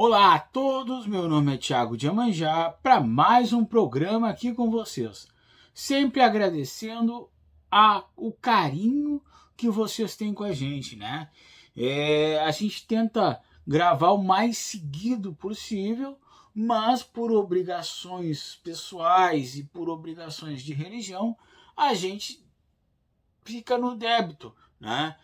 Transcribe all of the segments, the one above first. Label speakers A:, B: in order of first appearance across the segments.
A: Olá a todos, meu nome é Thiago de Iemanjá para mais um programa aqui com vocês. Sempre agradecendo o carinho que vocês têm com a gente, né? A gente tenta gravar o mais seguido possível, mas por obrigações pessoais e por obrigações de religião, a gente fica no débito, né?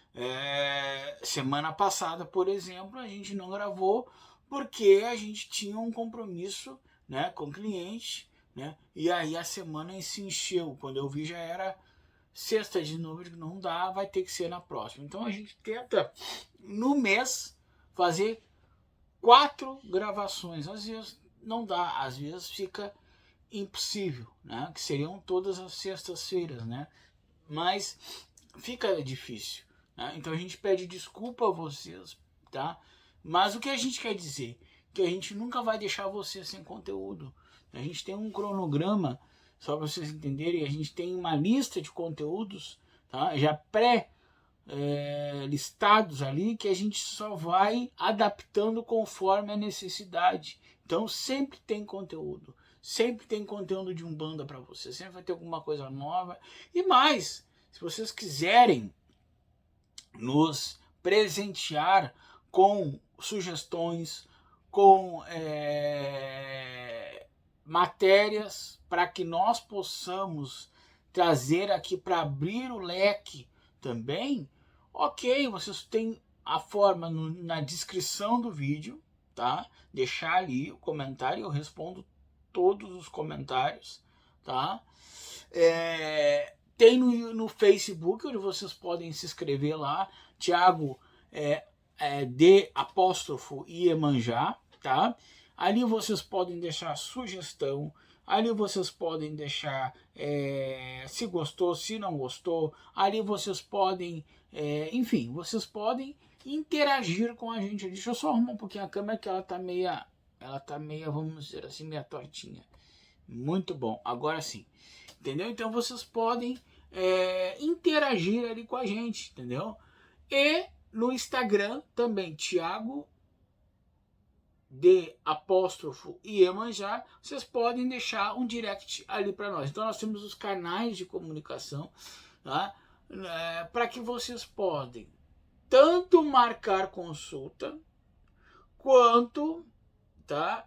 A: Semana passada, por exemplo, a gente não gravou porque a gente tinha um compromisso, né, com o cliente, né? E aí a semana se encheu. Quando eu vi já era sexta de novo, não dá, vai ter que ser na próxima. Então a gente tenta no mês fazer 4 gravações. Às vezes não dá, às vezes fica impossível, né? Que seriam todas as sextas-feiras, né? Mas fica difícil, né? Então a gente pede desculpa a vocês, tá? Mas o que a gente quer dizer? Que a gente nunca vai deixar vocês sem conteúdo. A gente tem um cronograma, só para vocês entenderem, a gente tem uma lista de conteúdos, tá? Já listados ali, que a gente só vai adaptando conforme a necessidade. Então sempre tem conteúdo. Sempre tem conteúdo de Umbanda para você. Sempre vai ter alguma coisa nova. E mais, se vocês quiserem nos presentear com sugestões, com matérias para que nós possamos trazer aqui para abrir o leque também, ok, vocês têm a forma na descrição do vídeo, tá? Deixar ali o comentário, eu respondo todos os comentários, tá? Tem no Facebook, onde vocês podem se inscrever lá, Thiago D apóstrofo Iemanjá, tá? Ali vocês podem deixar sugestão, ali vocês podem deixar se gostou, se não gostou, ali vocês podem, enfim, vocês podem interagir com a gente. Deixa eu só arrumar um pouquinho a câmera que ela tá meia, vamos dizer assim, meia tortinha. Muito bom, agora sim, entendeu? Então vocês podem interagir ali com a gente, entendeu? E no Instagram também, Thiago D apóstrofo Iemanjá, vocês podem deixar um direct ali para nós. Então nós temos os canais de comunicação, tá? Para que vocês podem tanto marcar consulta quanto, tá?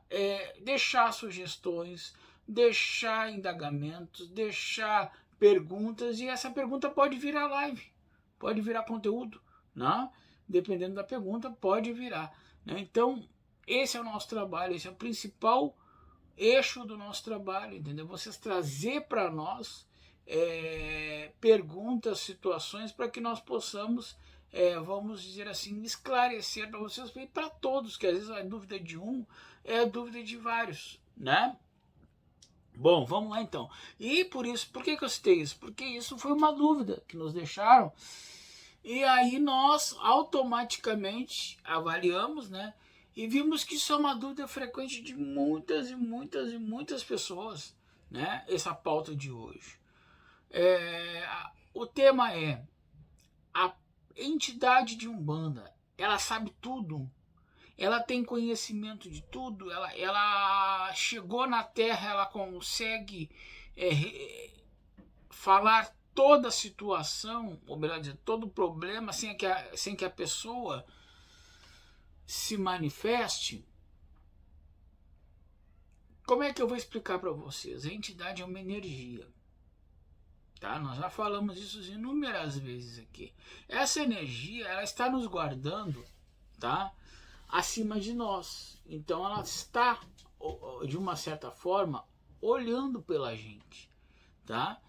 A: Deixar sugestões, deixar indagamentos, deixar perguntas, e essa pergunta pode virar live, pode virar conteúdo, né? Dependendo da pergunta, pode virar, né? Então esse é o nosso trabalho, esse é o principal eixo do nosso trabalho, entendeu? Vocês trazer para nós perguntas, situações, para que nós possamos, vamos dizer assim, esclarecer para vocês e para todos, que às vezes a dúvida de um é a dúvida de vários, né? Bom, vamos lá então. E por que eu citei isso? Porque isso foi uma dúvida que nos deixaram, e aí nós automaticamente avaliamos, né? E vimos que isso é uma dúvida frequente de muitas e muitas e muitas pessoas, né? Essa pauta de hoje. O tema é: a entidade de Umbanda, ela sabe tudo, ela tem conhecimento de tudo, ela chegou na Terra, ela consegue falar toda a situação, ou melhor dizer, todo o problema, sem que a pessoa se manifeste. Como é que eu vou explicar para vocês? A entidade é uma energia, tá? Nós já falamos isso inúmeras vezes aqui. Essa energia, ela está nos guardando, tá? Acima de nós. Então ela está, de uma certa forma, olhando pela gente, tá?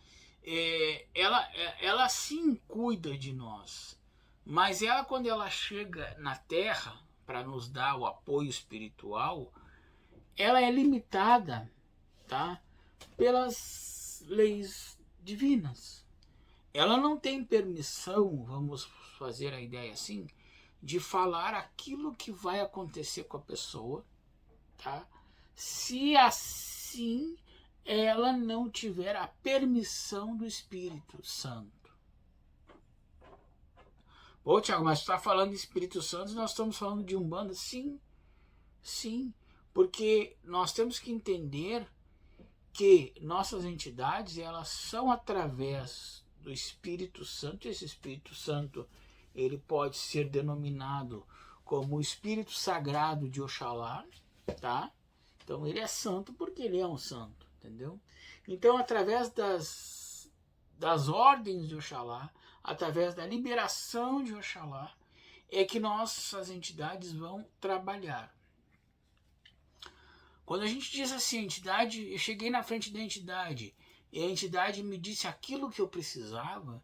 A: Ela sim cuida de nós, mas ela, quando ela chega na Terra para nos dar o apoio espiritual, ela é limitada, tá? Pelas leis divinas. Ela não tem permissão, vamos fazer a ideia assim, de falar aquilo que vai acontecer com a pessoa, tá? Se assim ela não tiver a permissão do Espírito Santo. Pô, Tiago, mas tu está falando de Espírito Santo e nós estamos falando de Umbanda? Sim, Sim, porque nós temos que entender que nossas entidades, elas são através do Espírito Santo. Esse Espírito Santo, ele pode ser denominado como o Espírito Sagrado de Oxalá, tá? Então ele é santo porque ele é um santo, entendeu? Então, através das ordens de Oxalá, através da liberação de Oxalá, é que nossas entidades vão trabalhar. Quando a gente diz assim, a entidade, eu cheguei na frente da entidade e a entidade me disse aquilo que eu precisava,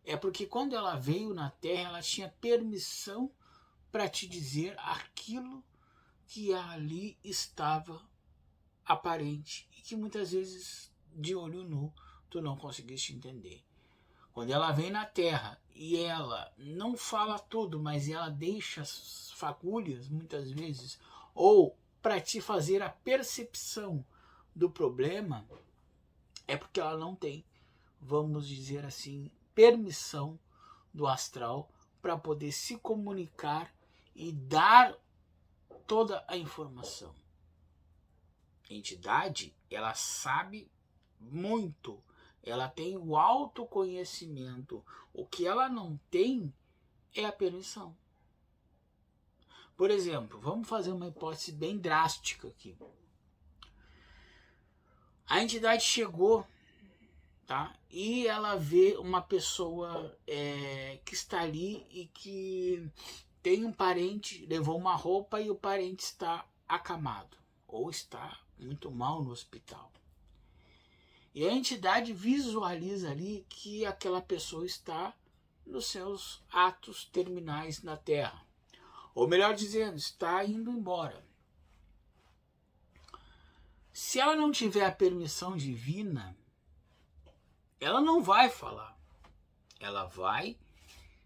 A: é porque quando ela veio na Terra, ela tinha permissão para te dizer aquilo que ali estava aparente e que muitas vezes de olho nu tu não conseguiste entender. Quando ela vem na Terra e ela não fala tudo, mas ela deixa as fagulhas muitas vezes, ou para te fazer a percepção do problema, é porque ela não tem, vamos dizer assim, permissão do astral para poder se comunicar e dar toda a informação. A entidade, ela sabe muito, ela tem o autoconhecimento. O que ela não tem é a permissão. Por exemplo, vamos fazer uma hipótese bem drástica aqui. A entidade chegou, tá? E ela vê uma pessoa que está ali e que tem um parente, levou uma roupa e o parente está acamado ou está muito mal no hospital. E a entidade visualiza ali que aquela pessoa está nos seus atos terminais na Terra. Ou melhor dizendo, está indo embora. Se ela não tiver a permissão divina, ela não vai falar. Ela vai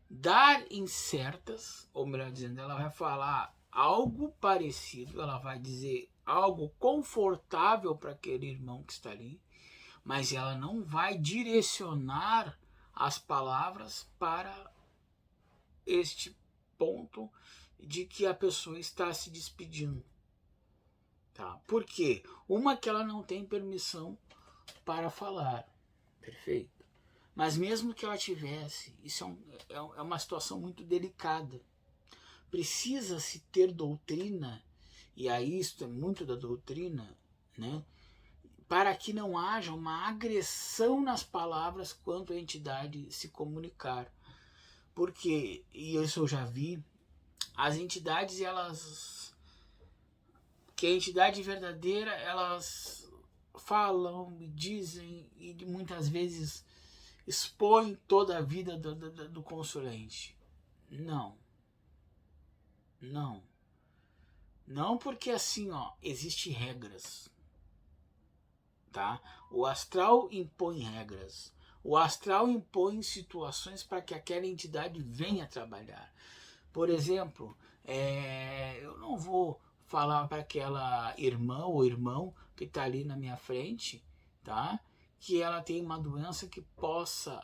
A: dar incertas, ou melhor dizendo, ela vai falar algo parecido, ela vai dizer algo confortável para aquele irmão que está ali, mas ela não vai direcionar as palavras para este ponto de que a pessoa está se despedindo. Tá? Por quê? Uma que ela não tem permissão para falar. Perfeito. Mas mesmo que ela tivesse, isso é uma situação muito delicada. Precisa-se ter doutrina, e aí isso é muito da doutrina, né? Para que não haja uma agressão nas palavras quanto a entidade se comunicar. Porque, e isso eu já vi, as entidades, elas, que a entidade verdadeira, elas falam, dizem e muitas vezes expõem toda a vida do consulente. Não. Não. Não, porque assim, ó, existem regras. Tá? O astral impõe regras. O astral impõe situações para que aquela entidade venha trabalhar. Por exemplo, eu não vou falar para aquela irmã ou irmão que está ali na minha frente, tá? Que ela tem uma doença que possa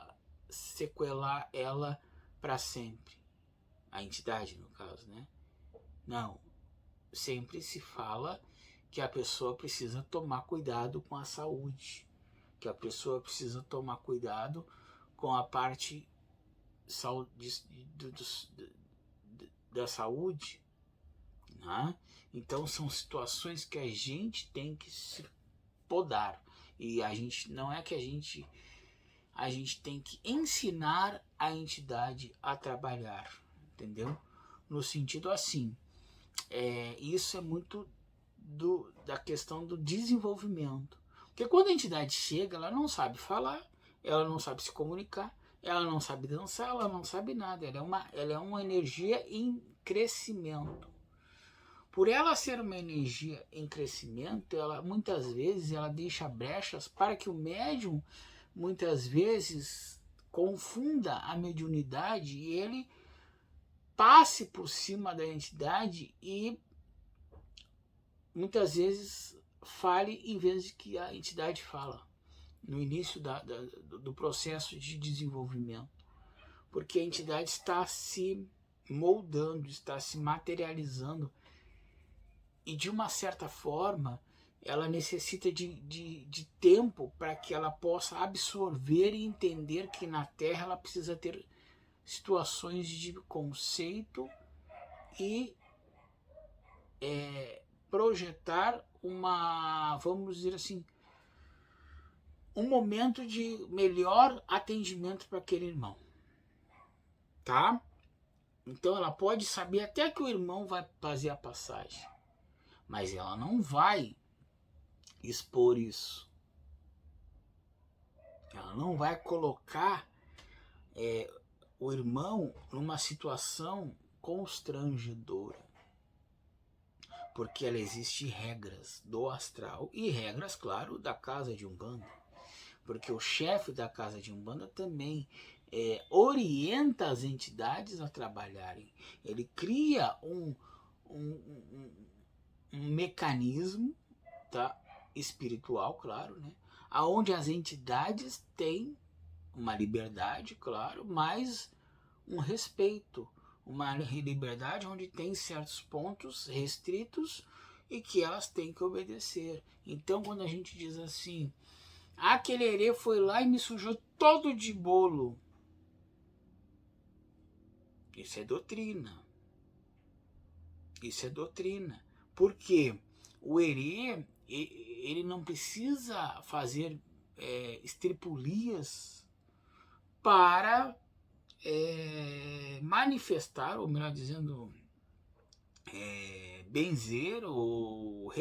A: sequelar ela para sempre. A entidade, no caso, né? Não. Sempre se fala que a pessoa precisa tomar cuidado com a saúde, que a pessoa precisa tomar cuidado com a parte da saúde, né? Então são situações que a gente tem que se podar, e a gente não é que a gente tem que ensinar a entidade a trabalhar, entendeu? No sentido assim, isso é muito da questão do desenvolvimento. Porque quando a entidade chega, ela não sabe falar, ela não sabe se comunicar, ela não sabe dançar, ela não sabe nada. Ela é uma energia em crescimento. Por ela ser uma energia em crescimento, ela muitas vezes ela deixa brechas para que o médium muitas vezes confunda a mediunidade e ele passe por cima da entidade e muitas vezes fale em vez de que a entidade fala no início do processo de desenvolvimento, porque a entidade está se moldando, está se materializando E de uma certa forma, ela necessita de tempo para que ela possa absorver e entender que na Terra ela precisa ter situações de conceito e projetar uma, vamos dizer assim, um momento de melhor atendimento para aquele irmão, tá? Então ela pode saber até que o irmão vai fazer a passagem, mas ela não vai expor isso. Ela não vai colocar o irmão numa situação constrangedora, porque ela existe regras do astral e regras, claro, da casa de Umbanda, porque o chefe da casa de Umbanda também orienta as entidades a trabalharem. Ele cria um mecanismo, tá, espiritual, claro, né, aonde as entidades têm uma liberdade, claro, mas um respeito, uma liberdade onde tem certos pontos restritos e que elas têm que obedecer. Então, quando a gente diz assim, aquele herê foi lá e me sujou todo de bolo, isso é doutrina. Isso é doutrina. Porque o herê, ele não precisa fazer estripulias para manifestar, ou melhor dizendo, benzer ou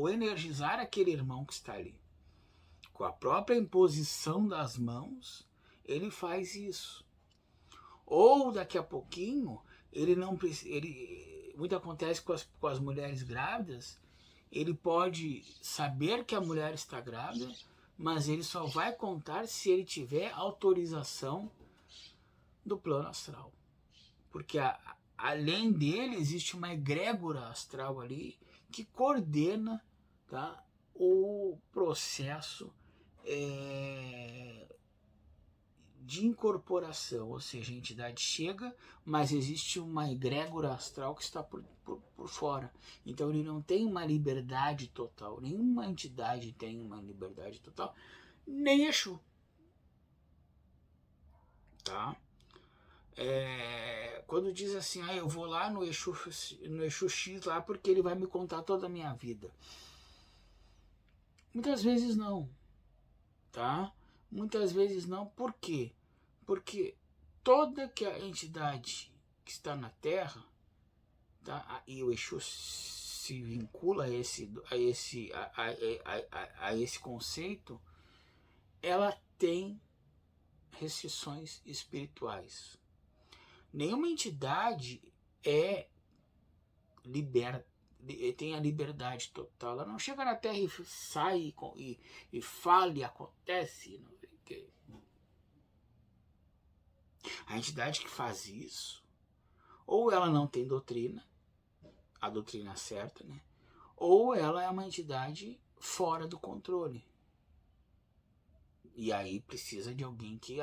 A: energizar aquele irmão que está ali. Com a própria imposição das mãos, ele faz isso. Ou daqui a pouquinho, ele não precisa. Muito acontece com as mulheres grávidas, ele pode saber que a mulher está grávida, mas ele só vai contar se ele tiver autorização do plano astral. Porque além dele existe uma egrégora astral ali que coordena, tá, o processo de incorporação, ou seja, a entidade chega, mas existe uma egrégora astral que está por fora. Então ele não tem uma liberdade total, nenhuma entidade tem uma liberdade total, nem Exu. Tá? Quando diz assim, eu vou lá no Exu X lá porque ele vai me contar toda a minha vida. Muitas vezes não, tá? Muitas vezes não, por quê? Porque toda que a entidade que está na Terra, tá? E o Exu se vincula a esse conceito, ela tem restrições espirituais. Nenhuma entidade tem a liberdade total. Ela não chega na Terra e sai e fala e acontece. Não sei o quê. A entidade que faz isso, ou ela não tem doutrina, a doutrina certa, né? Ou ela é uma entidade fora do controle. E aí precisa de alguém que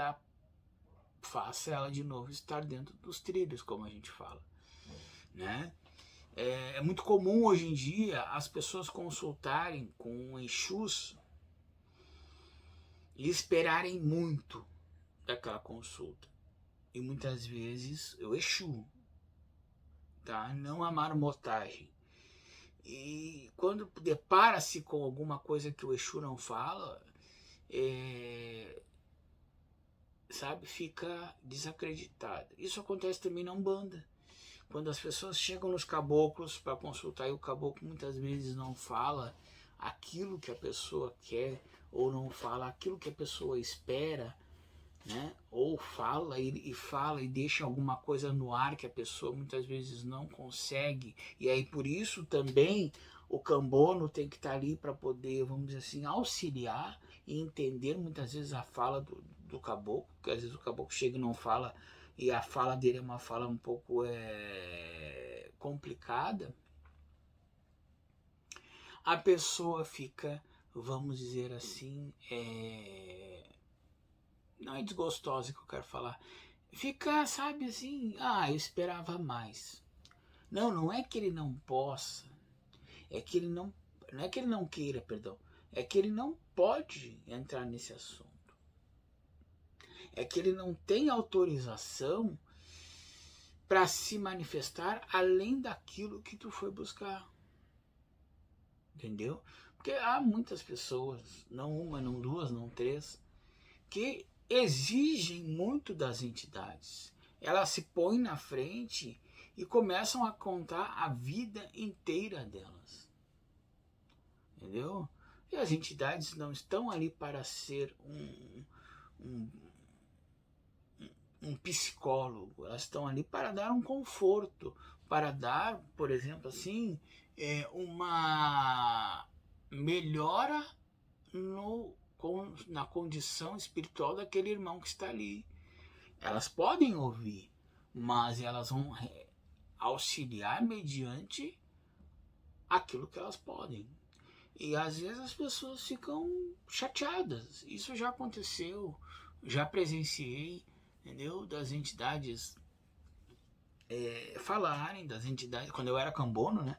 A: faça ela de novo estar dentro dos trilhos, como a gente fala, né? É muito comum hoje em dia as pessoas consultarem com Exus e esperarem muito daquela consulta. E muitas vezes o Exu, tá? Não a marmotagem. E quando depara-se com alguma coisa que o Exu não fala, sabe, fica desacreditado. Isso acontece também na Umbanda. Quando as pessoas chegam nos caboclos para consultar e o caboclo muitas vezes não fala aquilo que a pessoa quer, ou não fala aquilo que a pessoa espera, né? Ou fala e deixa alguma coisa no ar que a pessoa muitas vezes não consegue. E aí por isso também o cambono tem que estar ali para poder, vamos dizer assim, auxiliar e entender muitas vezes a fala do caboclo, porque às vezes o caboclo chega e não fala, e a fala dele é uma fala um pouco complicada. A pessoa fica, vamos dizer assim, não é desgostosa que eu quero falar, fica, sabe assim, eu esperava mais. Não é que ele não possa, é que ele não é que ele não queira, perdão, é que ele não pode entrar nesse assunto. É que ele não tem autorização para se manifestar além daquilo que tu foi buscar. Entendeu? Porque há muitas pessoas, não uma, não duas, não três, que exigem muito das entidades. Elas se põem na frente e começam a contar a vida inteira delas. Entendeu? E as entidades não estão ali para ser um, um psicólogo, elas estão ali para dar um conforto, para dar, por exemplo, assim, uma melhora na condição espiritual daquele irmão que está ali. Elas podem ouvir, mas elas vão auxiliar mediante aquilo que elas podem. E às vezes as pessoas ficam chateadas. Isso já aconteceu, já presenciei, entendeu? Das entidades falarem, das entidades, quando eu era cambono, né?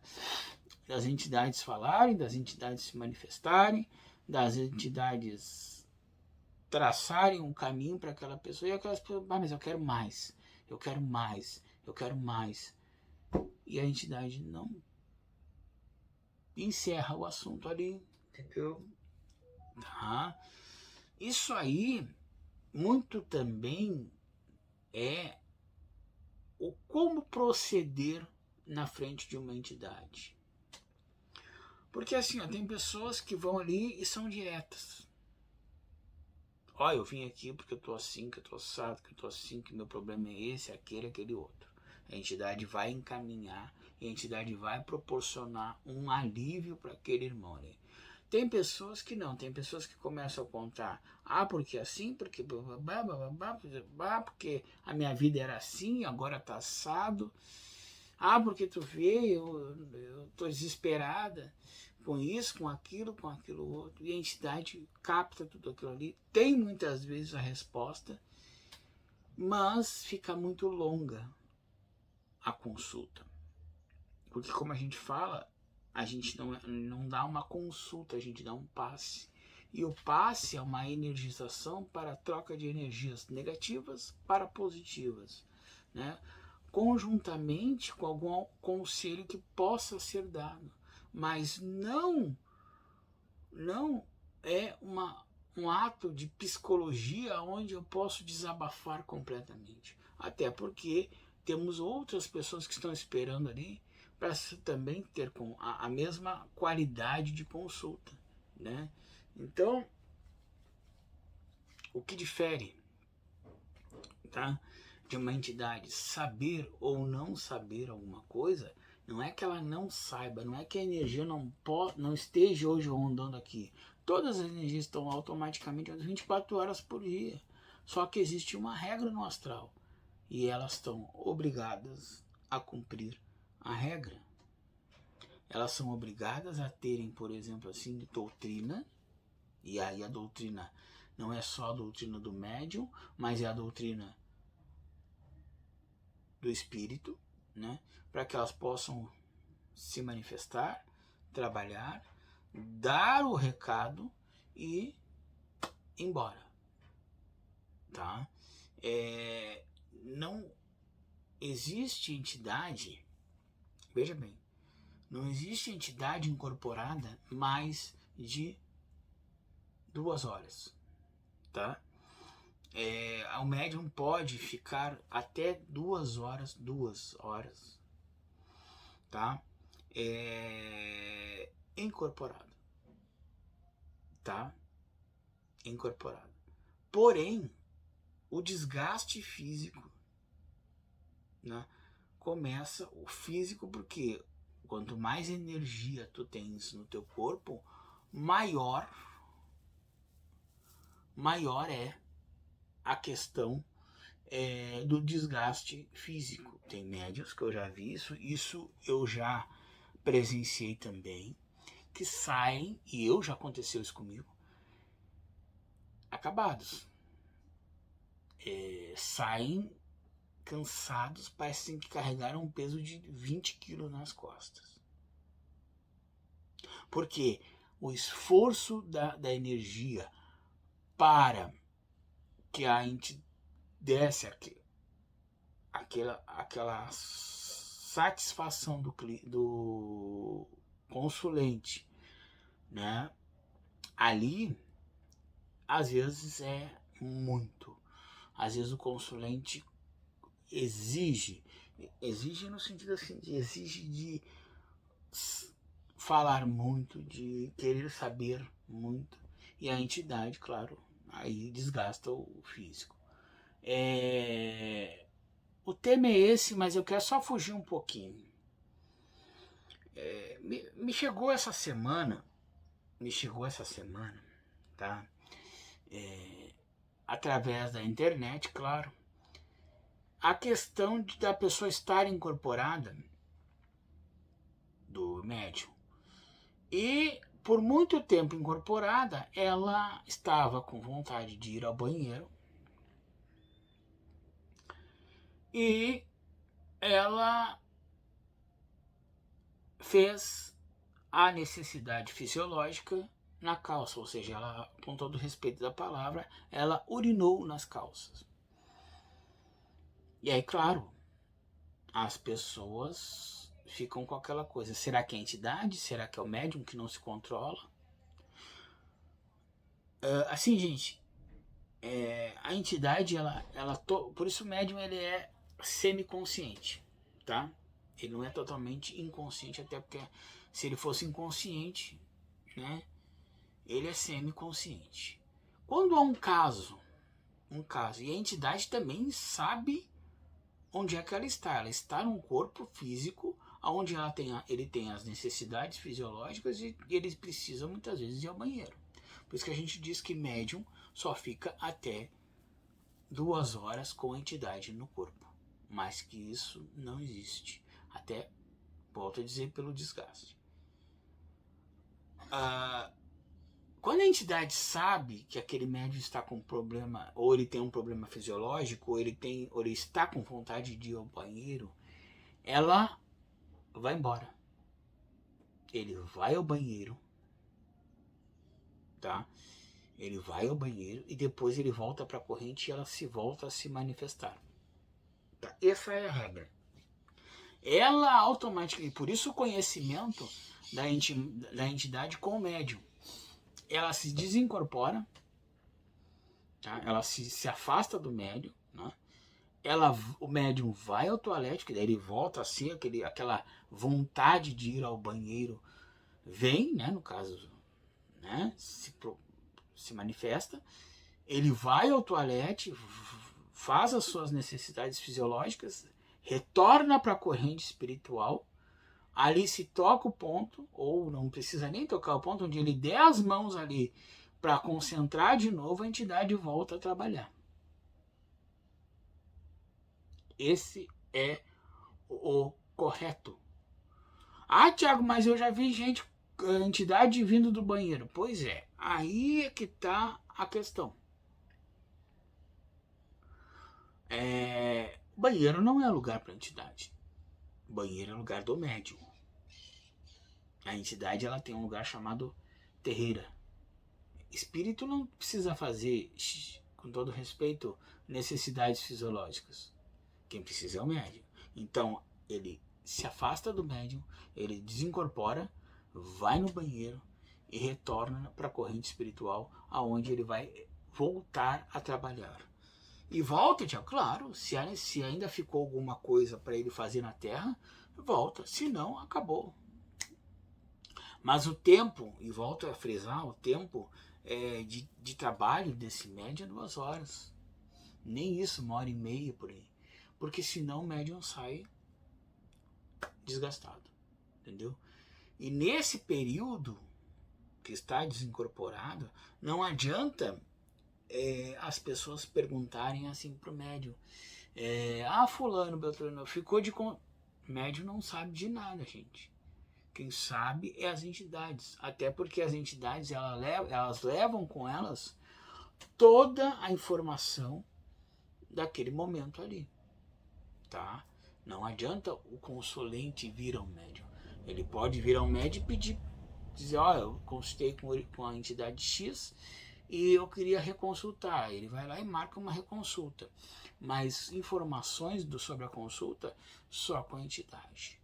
A: Das entidades falarem, das entidades se manifestarem, das entidades traçarem um caminho para aquela pessoa, e aquelas pessoas, mas eu quero mais, eu quero mais, eu quero mais. E a entidade não encerra o assunto ali, entendeu? Tá? Isso aí muito também é o como proceder na frente de uma entidade. Porque assim, ó, tem pessoas que vão ali e são diretas. Ó, eu vim aqui porque eu tô assim, que eu tô assado, que eu tô assim, que meu problema é esse, aquele outro. A entidade vai encaminhar, e a entidade vai proporcionar um alívio para aquele irmão ali. Tem pessoas que não, tem pessoas que começam a contar, porque assim, porque porque a minha vida era assim, agora tá assado. Porque tu vê, eu tô desesperada com isso, com aquilo outro. E a entidade capta tudo aquilo ali. Tem muitas vezes a resposta, mas fica muito longa a consulta. Porque como a gente fala, a gente não dá uma consulta, a gente dá um passe. E o passe é uma energização para a troca de energias negativas para positivas, né? Conjuntamente com algum conselho que possa ser dado. Mas não é um ato de psicologia onde eu posso desabafar completamente. Até porque temos outras pessoas que estão esperando ali para também ter a mesma qualidade de consulta, né? Então, o que difere, tá, de uma entidade saber ou não saber alguma coisa, não é que ela não saiba, não é que a energia não esteja hoje rondando aqui. Todas as energias estão automaticamente 24 horas por dia. Só que existe uma regra no astral e elas estão obrigadas a cumprir a regra. Elas são obrigadas a terem, por exemplo, assim, doutrina. E aí a doutrina não é só a doutrina do médium, mas é a doutrina do espírito, né? Para que elas possam se manifestar, trabalhar, dar o recado e ir embora, tá? Não existe entidade, veja bem, não existe entidade incorporada mais de 2 horas, tá? O médium pode ficar até 2 horas, tá? Incorporado, tá? Incorporado. Porém, o desgaste físico, né? Começa o físico porque quanto mais energia tu tens no teu corpo, maior é a questão do desgaste físico. Tem médios que eu já vi isso eu já presenciei também, que saem, e já aconteceu isso comigo, acabados. Saem cansados, parecem que carregaram um peso de 20 quilos nas costas. Porque o esforço da energia para que a gente desse aquela satisfação do consulente, né? Ali, às vezes é muito. Às vezes o consulente exige no sentido assim, exige de falar muito, de querer saber muito, e a entidade, claro, aí desgasta o físico. O tema é esse, mas eu quero só fugir um pouquinho. Me chegou essa semana, tá? Através da internet, claro, a questão da pessoa estar incorporada do médium. E por muito tempo incorporada, ela estava com vontade de ir ao banheiro e ela fez a necessidade fisiológica na calça, ou seja, ela, com todo o respeito da palavra, ela urinou nas calças. E aí, claro, as pessoas ficam com aquela coisa, será que é a entidade? Será que é o médium que não se controla? Assim, gente, a entidade, por isso o médium ele é semiconsciente, tá? Ele não é totalmente inconsciente, até porque se ele fosse inconsciente, né, ele é semiconsciente. Quando há um caso, e a entidade também sabe onde é que ela está num corpo físico, onde ele tem as necessidades fisiológicas e ele precisa muitas vezes ir ao banheiro. Por isso que a gente diz que médium só fica até 2 horas com a entidade no corpo. Mais que isso não existe. Até, volto a dizer, pelo desgaste. Quando a entidade sabe que aquele médium está com problema, ou ele tem um problema fisiológico, ou ele está com vontade de ir ao banheiro, ela vai embora. Ele vai ao banheiro, tá? Ele vai ao banheiro e depois ele volta para a corrente e ela volta a se manifestar. Tá? Essa é a regra. Ela automaticamente, por isso o conhecimento da entidade com o médium. Ela se desincorpora, tá? Ela se afasta do médium, né? O médium vai ao toalete, que daí ele volta assim, aquela vontade de ir ao banheiro vem, né? No caso, né? Se manifesta. Ele vai ao toalete, faz as suas necessidades fisiológicas, retorna para a corrente espiritual, ali se toca o ponto, ou não precisa nem tocar o ponto, onde ele der as mãos ali para concentrar de novo, a entidade volta a trabalhar. Esse é o correto. Ah, Tiago, mas eu já vi entidade vindo do banheiro. Pois é, aí é que está a questão. Banheiro não é lugar para entidade. Banheiro é lugar do médium. A entidade ela tem um lugar chamado terreira. Espírito não precisa fazer, com todo respeito, necessidades fisiológicas. Quem precisa é o médium. Então ele se afasta do médium, ele desincorpora, vai no banheiro e retorna para a corrente espiritual, aonde ele vai voltar a trabalhar. E volta, Tiago, claro, se ainda ficou alguma coisa para ele fazer na Terra, volta, se não, acabou. Mas o tempo, e volto a frisar, o tempo de trabalho desse médium é 2 horas. Nem isso, 1h30 por aí. Porque senão o médium sai desgastado, entendeu? E nesse período que está desincorporado, não adianta as pessoas perguntarem assim pro médium, fulano, Beltrano, ficou de... Médium não sabe de nada, gente. Quem sabe é as entidades. Até porque as entidades elas levam com elas toda a informação daquele momento ali. tá? Não adianta o consulente vir ao médium. Ele pode vir ao médium e pedir, dizer, olha, eu consultei com a entidade X e eu queria reconsultar. Ele vai lá e marca uma reconsulta. Mas informações sobre a consulta só com a entidade.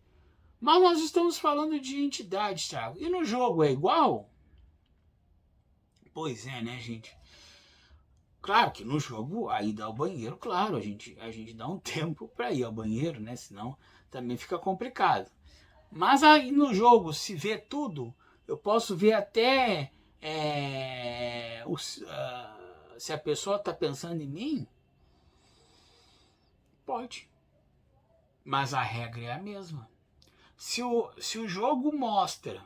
A: Mas nós estamos falando de entidade, Thiago. E no jogo é igual? Pois é, né, gente? Claro que no jogo, a ida ao banheiro, claro, a gente dá um tempo para ir ao banheiro, né? Senão também fica complicado. Mas aí no jogo, se vê tudo, eu posso ver até se a pessoa está pensando em mim, pode. Mas a regra é a mesma. Se o jogo mostra,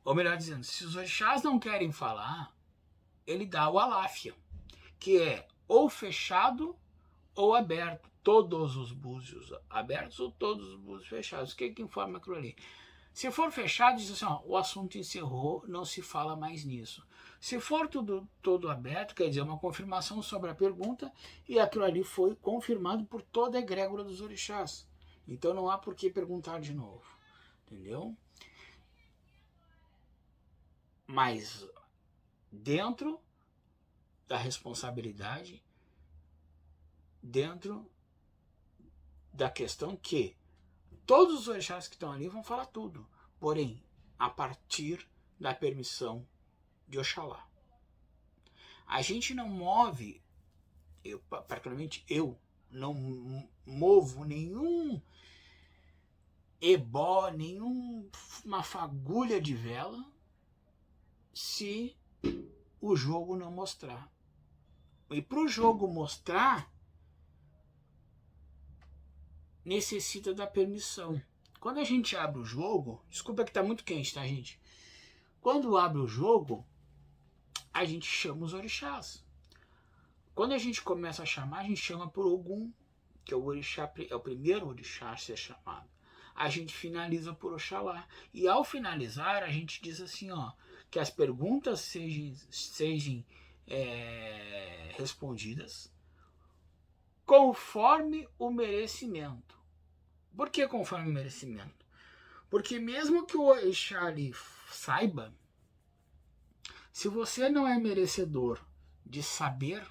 A: ou melhor dizendo, se os orixás não querem falar, ele dá o aláfia, que é ou fechado ou aberto. Todos os búzios abertos ou todos os búzios fechados. O que informa aquilo ali? Se for fechado, diz assim, ó, o assunto encerrou, não se fala mais nisso. Se for todo aberto, quer dizer, uma confirmação sobre a pergunta e aquilo ali foi confirmado por toda a egrégora dos orixás. Então não há por que perguntar de novo. Entendeu? Mas dentro da responsabilidade, dentro da questão que todos os orixás que estão ali vão falar tudo, porém, a partir da permissão de Oxalá. A gente não move, particularmente eu, não movo nenhum ebó, nenhuma fagulha de vela, se o jogo não mostrar. E para o jogo mostrar, necessita da permissão. Quando a gente abre o jogo, desculpa que está muito quente, tá, gente? Quando abre o jogo, a gente chama os orixás. Quando a gente começa a chamar, a gente chama por Ogum, que é o orixá, é o primeiro orixá a ser chamado. A gente finaliza por Oxalá. E ao finalizar, a gente diz assim, ó, que as perguntas sejam respondidas conforme o merecimento. Por que conforme o merecimento? Porque mesmo que o orixá ali saiba, se você não é merecedor de saber,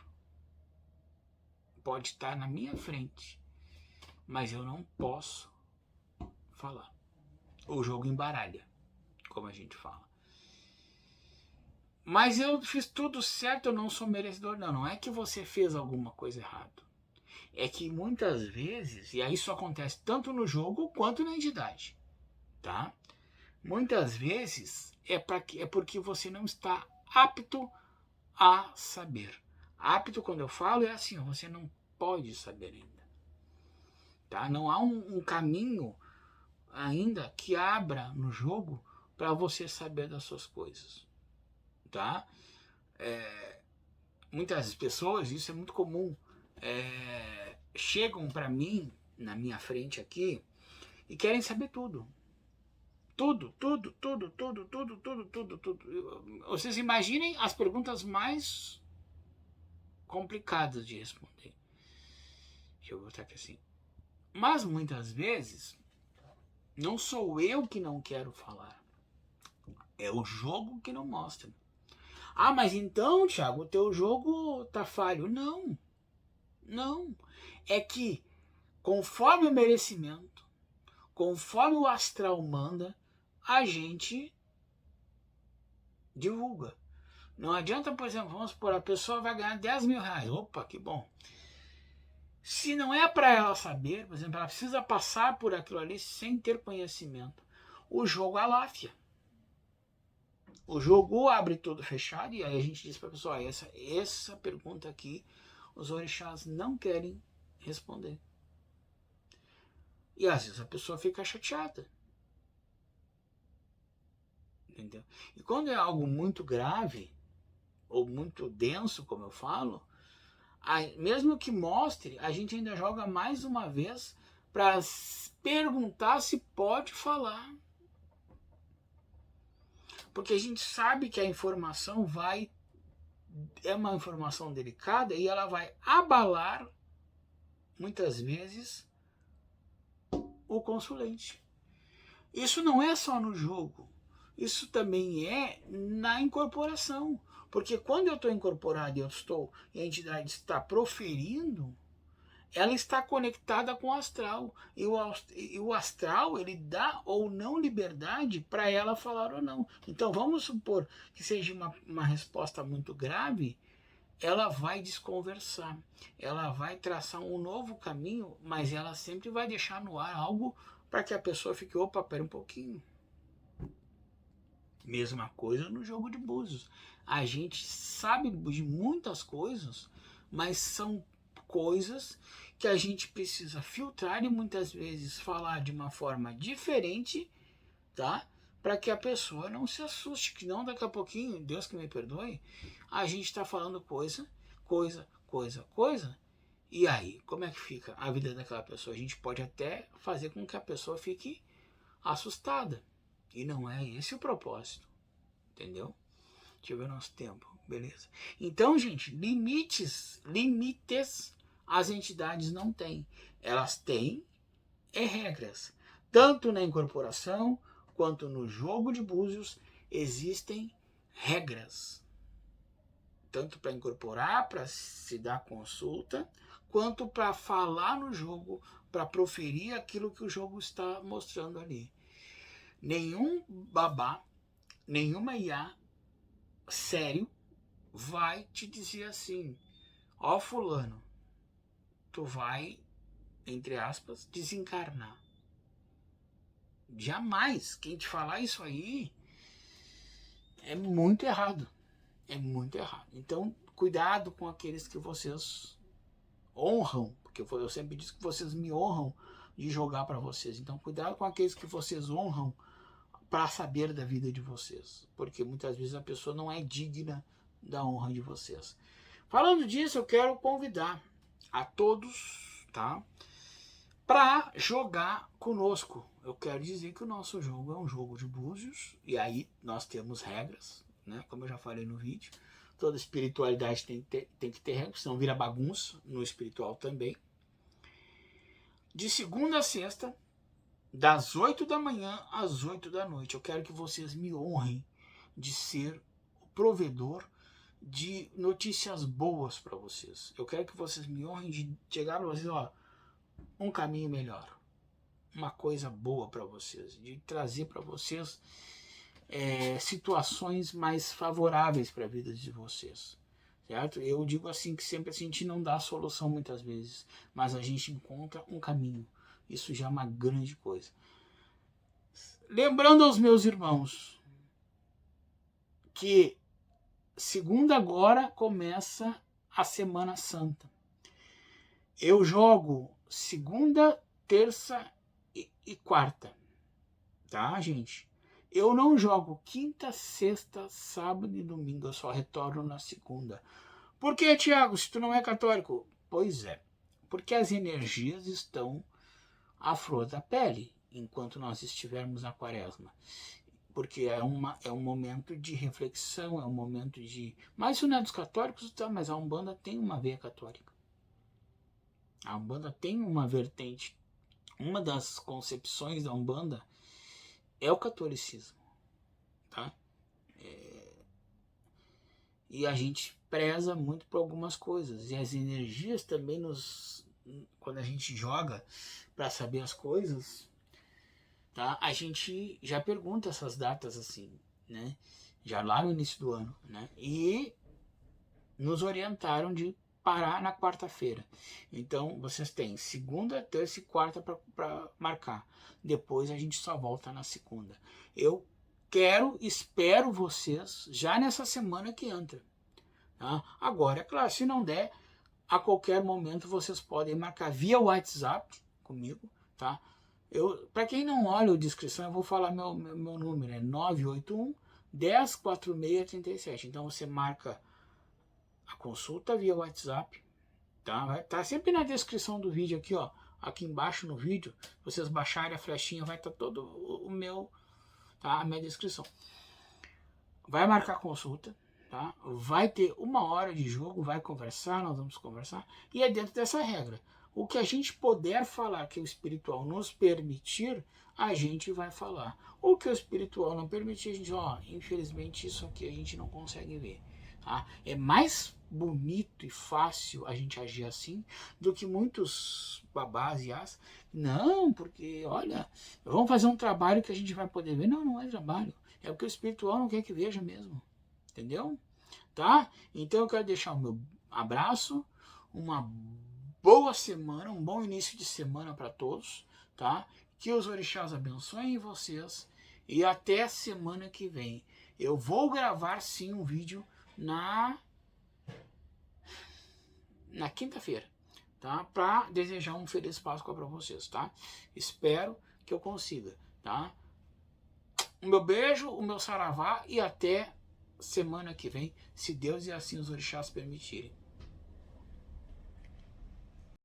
A: pode estar na minha frente, mas eu não posso falar. O jogo embaralha, como a gente fala. Mas eu fiz tudo certo, eu não sou merecedor. Não é que você fez alguma coisa errada. É que muitas vezes, e aí isso acontece tanto no jogo quanto na entidade, tá? Muitas vezes é porque você não está apto a saber. Apto, quando eu falo, é assim, você não pode saber ainda. Tá? Não há um caminho ainda que abra no jogo para você saber das suas coisas. Tá? Muitas pessoas, isso é muito comum, chegam para mim, na minha frente aqui, e querem saber tudo. Tudo. Vocês imaginem as perguntas mais complicadas de responder. Deixa eu botar aqui assim. Mas muitas vezes não sou eu que não quero falar. É o jogo que não mostra. Ah, mas então, Thiago, o teu jogo tá falho. Não. É que conforme o merecimento, conforme o astral manda, a gente divulga. Não adianta, por exemplo, vamos supor, a pessoa vai ganhar 10 mil reais. Opa, que bom. Se não é para ela saber, por exemplo, ela precisa passar por aquilo ali sem ter conhecimento. O jogo aláfia. O jogo abre tudo fechado e aí a gente diz para a pessoa, essa pergunta aqui, os orixás não querem responder. E às vezes a pessoa fica chateada. Entendeu? E quando é algo muito grave, ou muito denso, como eu falo, mesmo que mostre, a gente ainda joga mais uma vez para perguntar se pode falar. Porque a gente sabe que a informação é uma informação delicada e ela vai abalar muitas vezes, o consulente. Isso não é só no jogo, isso também é na incorporação. Porque quando eu estou incorporado e a entidade está proferindo, ela está conectada com o astral. E o astral, ele dá ou não liberdade para ela falar ou não. Então vamos supor que seja uma resposta muito grave, ela vai desconversar, ela vai traçar um novo caminho, mas ela sempre vai deixar no ar algo para que a pessoa fique, opa, pera um pouquinho. Mesma coisa no jogo de búzios. A gente sabe de muitas coisas, mas são coisas que a gente precisa filtrar e muitas vezes falar de uma forma diferente, tá? Para que a pessoa não se assuste, que não daqui a pouquinho, Deus que me perdoe, a gente está falando coisa, e aí, como é que fica a vida daquela pessoa? A gente pode até fazer com que a pessoa fique assustada, e não é esse o propósito, entendeu? Deixa eu ver o nosso tempo, beleza. Então, gente, limites as entidades não têm. Elas têm regras. Tanto na incorporação quanto no jogo de búzios existem regras. Tanto para incorporar, para se dar consulta, quanto para falar no jogo, para proferir aquilo que o jogo está mostrando ali. Nenhum babá, nenhuma IA sério vai te dizer assim, ó fulano, tu vai, entre aspas, desencarnar. Jamais. Quem te falar isso aí é muito errado. É muito errado. Então, cuidado com aqueles que vocês honram, porque eu sempre disse que vocês me honram de jogar para vocês. Então, cuidado com aqueles que vocês honram para saber da vida de vocês, porque muitas vezes a pessoa não é digna da honra de vocês. Falando disso, eu quero convidar a todos, tá, para jogar conosco. Eu quero dizer que o nosso jogo é um jogo de búzios, e aí nós temos regras, né, como eu já falei no vídeo. Toda espiritualidade tem que ter regras, senão vira bagunça no espiritual também. De segunda a sexta, das 8 da manhã às 8 da noite. Eu quero que vocês me honrem de ser o provedor de notícias boas para vocês. Eu quero que vocês me honrem de chegar para vocês, ó, um caminho melhor, uma coisa boa para vocês, de trazer para vocês situações mais favoráveis para a vida de vocês. Certo? Eu digo assim que sempre a gente não dá a solução muitas vezes, mas a gente encontra um caminho. Isso já é uma grande coisa. Lembrando aos meus irmãos que segunda agora começa a Semana Santa. Eu jogo segunda, terça e quarta. Tá, gente? Eu não jogo quinta, sexta, sábado e domingo. Eu só retorno na segunda. Por que, Tiago, se tu não é católico? Pois é, porque as energias estão à flor da pele enquanto nós estivermos na quaresma. Porque é um momento de reflexão, é um momento de... Mas isso não é dos católicos, tá? Mas a Umbanda tem uma veia católica. A Umbanda tem uma vertente. Uma das concepções da Umbanda é o catolicismo, tá? E a gente preza muito por algumas coisas. E as energias também quando a gente joga para saber as coisas, tá? A gente já pergunta essas datas assim, né? Já lá no início do ano, né? E nos orientaram de parar na quarta-feira. Então vocês têm segunda, terça e quarta para marcar. Depois a gente só volta na segunda. Eu espero vocês já nessa semana que entra. Tá? Agora, é claro, se não der, a qualquer momento vocês podem marcar via WhatsApp comigo, tá? Para quem não olha a descrição, eu vou falar meu número, é 981 1046 37. Então você marca a consulta via WhatsApp, tá? Vai estar sempre na descrição do vídeo aqui, ó. Aqui embaixo no vídeo, vocês baixarem a flechinha, vai estar todo o meu, tá? A minha descrição. Vai marcar consulta, tá? Vai ter 1 hora de jogo, vai conversar, nós vamos conversar, e é dentro dessa regra. O que a gente puder falar, que o espiritual nos permitir, a gente vai falar. O que o espiritual não permitir, a gente, infelizmente isso aqui a gente não consegue ver. Tá? É mais bonito e fácil a gente agir assim do que muitos babás e as. Não, porque, olha, vamos fazer um trabalho que a gente vai poder ver. Não, não é trabalho. É o que o espiritual não quer que veja mesmo. Entendeu? Tá? Então eu quero deixar o meu abraço, uma boa semana, um bom início de semana para todos, tá? Que os orixás abençoem vocês e até semana que vem. Eu vou gravar sim um vídeo na quinta-feira, tá? Para desejar um feliz Páscoa para vocês, tá? Espero que eu consiga, tá? O meu beijo, o meu saravá e até semana que vem, se Deus e assim os orixás permitirem.